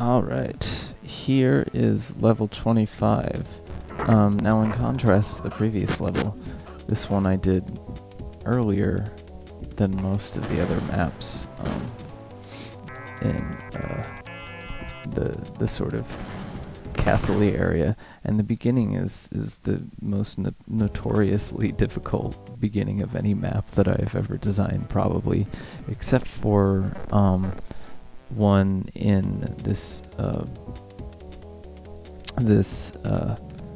Alright, here is level 25. Now in contrast to the previous level, this one I did earlier than most of the other maps in the sort of castle-y area, and the beginning is the most notoriously difficult beginning of any map that I've ever designed, probably, except for one in this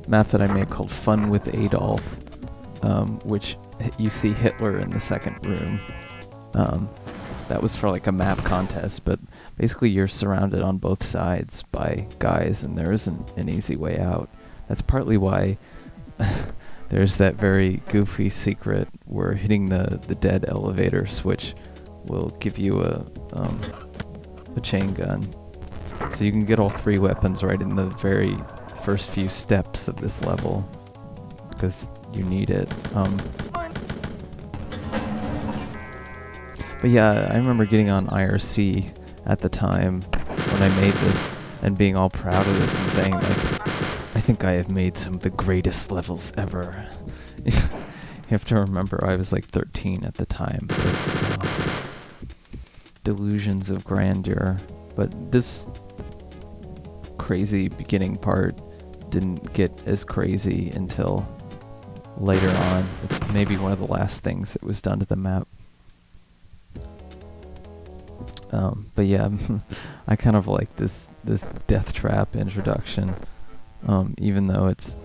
map that I made called Fun with Adolf, which you see Hitler in the second room. That was for like a map contest, but basically you're surrounded on both sides by guys and there isn't an easy way out. That's partly why there's that very goofy secret where hitting the dead elevator switch will give you a chain gun. So you can get all three weapons right in the very first few steps of this level, because you need it. But yeah, I remember getting on IRC at the time when I made this and being all proud of this and saying, like, I think I have made some of the greatest levels ever. You have to remember I was like 13 at the time. But, delusions of grandeur. But this crazy beginning part didn't get as crazy until later on. It's maybe one of the last things that was done to the map. But yeah, I kind of like this death trap introduction, even though it's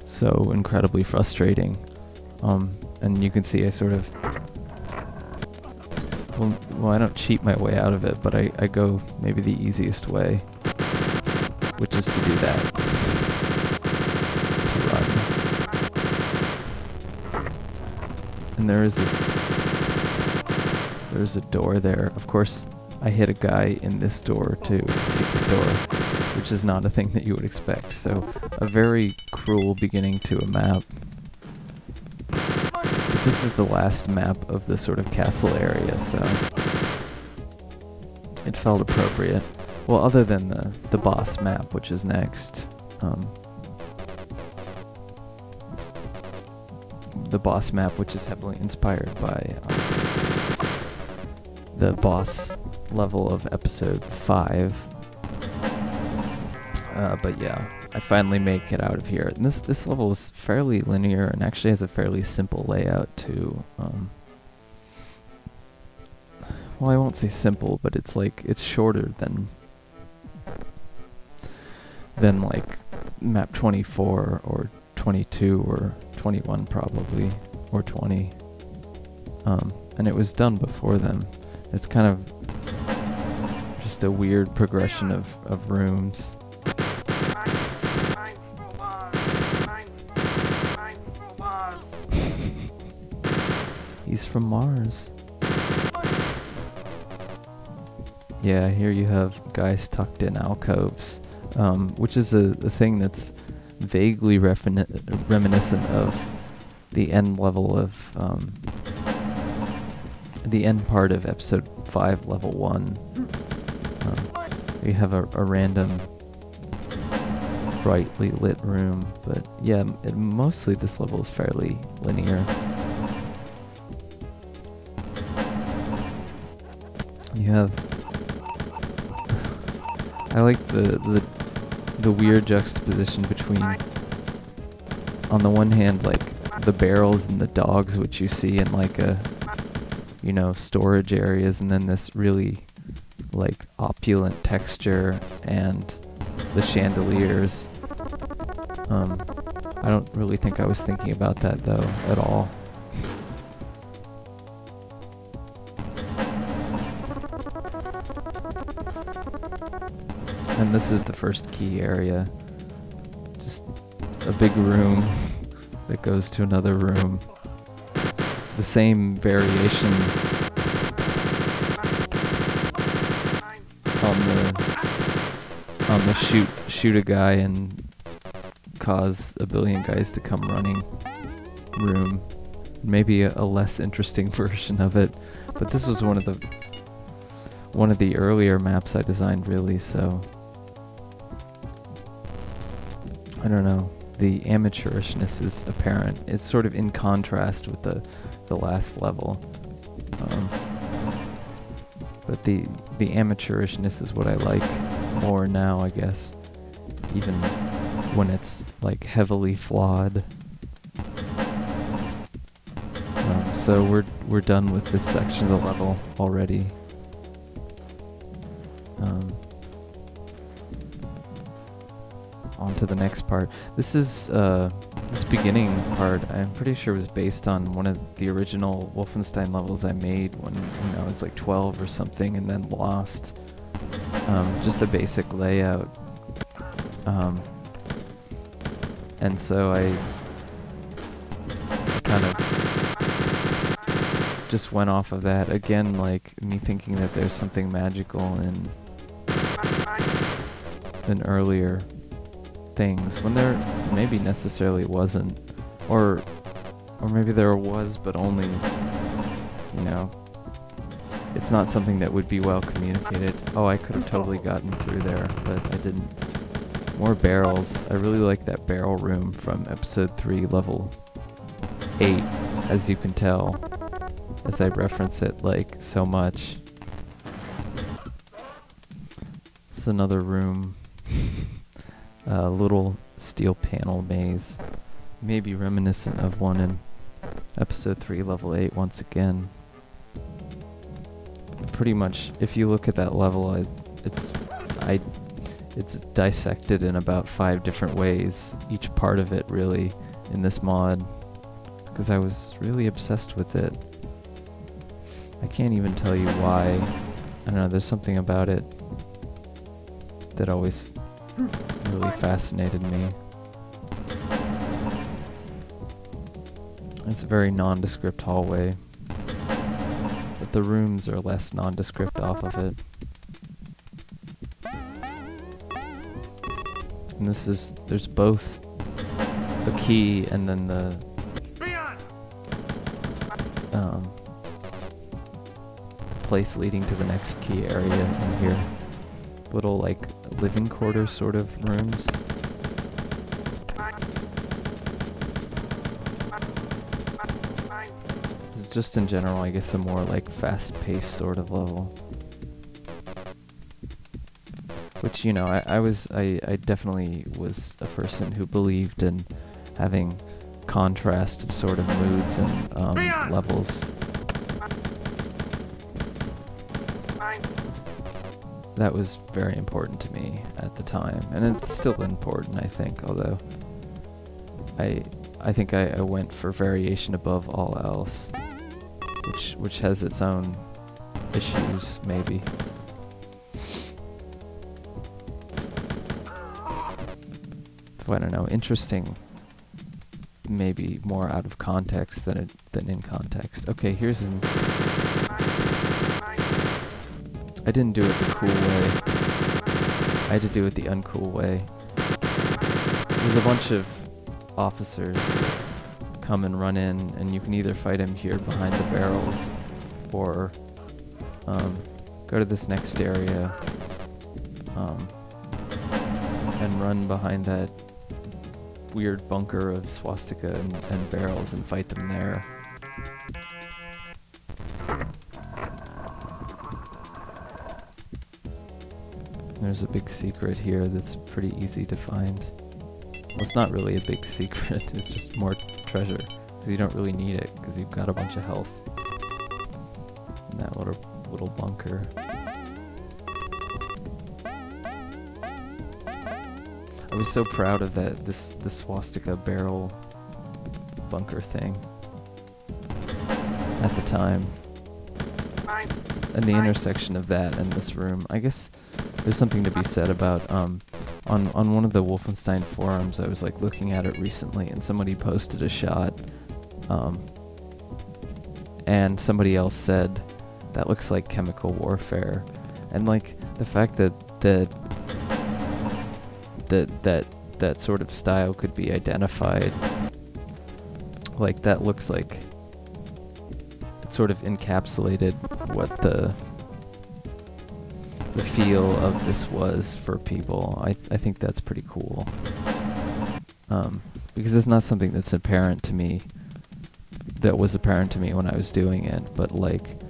so incredibly frustrating. And you can see I sort of, well, I don't cheat my way out of it, but I go maybe the easiest way, which is to do that, to run. And there's a door there. Of course, I hit a guy in this door too, a secret door, which is not a thing that you would expect. So, a very cruel beginning to a map. But this is the last map of the sort of castle area, so it felt appropriate. Well, other than the boss map, which is next. The boss map, which is heavily inspired by the boss level of episode 5. But yeah, I finally make it out of here. And this level is fairly linear and actually has a fairly simple layout too. Well, I won't say simple, but it's like it's shorter than like map 24 or 22 or 21 probably, or 20. And it was done before them. It's kind of just a weird progression of rooms. He's from Mars. Yeah, here you have guys tucked in alcoves, which is a thing that's vaguely reminiscent of the end level of the end part of episode 5, level 1. You have a random brightly lit room, but yeah, mostly this level is fairly linear. You have I like the weird juxtaposition between, on the one hand, like the barrels and the dogs, which you see in like a, you know, storage areas, and then this really like opulent texture and the chandeliers. I don't really think I was thinking about that though at all. And this is the first key area. Just a big room that goes to another room. The same variation on the shoot a guy and cause a billion guys to come running room. Maybe a less interesting version of it, but this was one of the earlier maps I designed, really, so I don't know, the amateurishness is apparent. It's sort of in contrast with the last level. But the amateurishness is what I like more now, I guess. Even when it's like heavily flawed. So we're done with this section of the level already. On to the next part. This is this beginning part. I'm pretty sure was based on one of the original Wolfenstein levels I made when I was like 12 or something, and then lost. Just the basic layout. And so I kind of just went off of that. Again, like me thinking that there's something magical in earlier things when there maybe necessarily wasn't, or maybe there was, but only, you know, it's not something that would be well communicated. Oh, I could have totally gotten through there, but I didn't. More barrels. I really like that barrel room from episode 3, level 8, as you can tell, as I reference it like so much. It's another room. A little steel panel maze, maybe reminiscent of one in episode 3, level 8 once again. Pretty much, if you look at that level, it's dissected in about 5 different ways, each part of it really, in this mod, because I was really obsessed with it. I can't even tell you why. I don't know, there's something about it that always really fascinated me. It's a very nondescript hallway, but the rooms are less nondescript off of it. And there's both a key and then the place leading to the next key area in here. Little like living quarters sort of rooms. It's just in general, I guess, a more like fast-paced sort of level. Which, you know, I definitely was a person who believed in having contrast of sort of moods and levels. That was very important to me at the time, and it's still important, I think, although I think I went for variation above all else, which has its own issues, maybe. So I don't know, interesting, maybe more out of context than in context. Okay, here's an... I didn't do it the cool way. I had to do it the uncool way. There's a bunch of officers that come and run in, and you can either fight them here behind the barrels, or go to this next area and run behind that weird bunker of swastika and barrels and fight them there. There's a big secret here that's pretty easy to find. Well, it's not really a big secret, it's just more treasure, because you don't really need it, because you've got a bunch of health in that little bunker. I was so proud of this swastika barrel bunker thing at the time. And the intersection of that and this room, I guess there's something to be said about, on one of the Wolfenstein forums, I was like looking at it recently, and somebody posted a shot, and somebody else said, that looks like chemical warfare. And like, the fact that sort of style could be identified, like that looks like it sort of encapsulated what the feel of this was for people. I think that's pretty cool. because it's not something that's apparent to me, that was apparent to me when I was doing it, but like,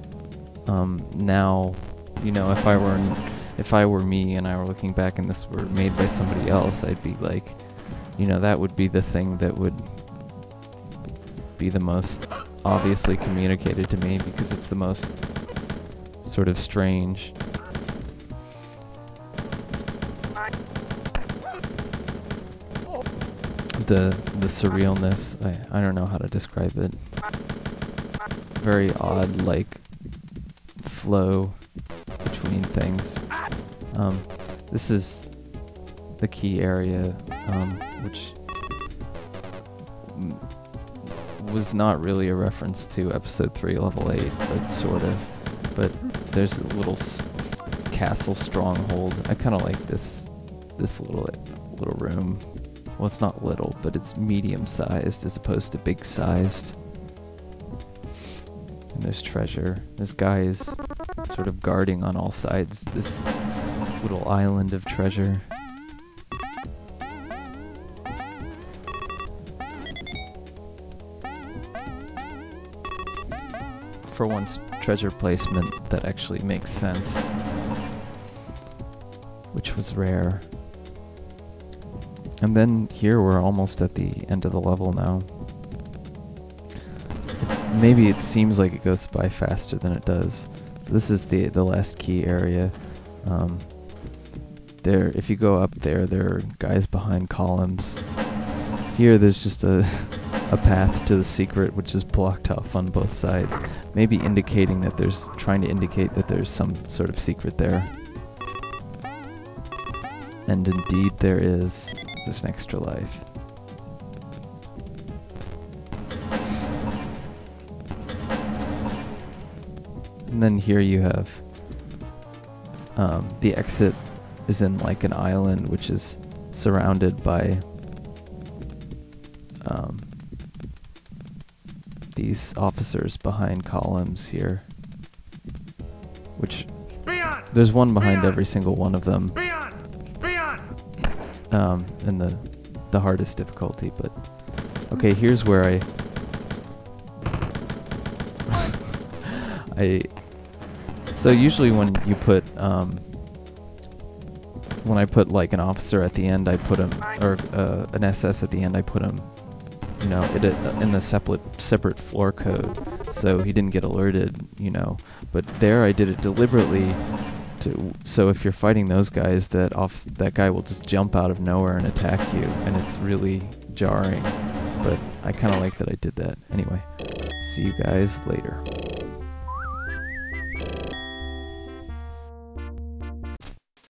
now, you know, if I were me and I were looking back and this were made by somebody else, I'd be like, you know, that would be the thing that would be the most obviously communicated to me, because it's the most sort of strange. The surrealness, I don't know how to describe it. Very odd, like, flow between things. This is the key area, which was not really a reference to episode 3, level 8, but sort of. But there's a little castle stronghold. I kind of like this little room. Well, it's not little, but it's medium-sized as opposed to big-sized. And there's treasure. There's guys sort of guarding on all sides this little island of treasure. For once, treasure placement that actually makes sense, which was rare. And then here we're almost at the end of the level now. Maybe it seems like it goes by faster than it does. So this is the last key area. There, if you go up there, there are guys behind columns. Here there's just a path to the secret, which is blocked off on both sides, maybe indicating that trying to indicate that there's some sort of secret there. And indeed there is. There's an extra life. And then here you have the exit is in like an island, which is surrounded by these officers behind columns here, which there's one behind every single one of them. In the hardest difficulty, but okay, here's where so usually when you put when I put like an officer at the end, I put him, or an SS at the end, I put him, you know, in a separate floor code, so he didn't get alerted, you know. But there I did it deliberately, so if you're fighting those guys, that guy will just jump out of nowhere and attack you, and it's really jarring. But I kind of like that I did that. Anyway, see you guys later.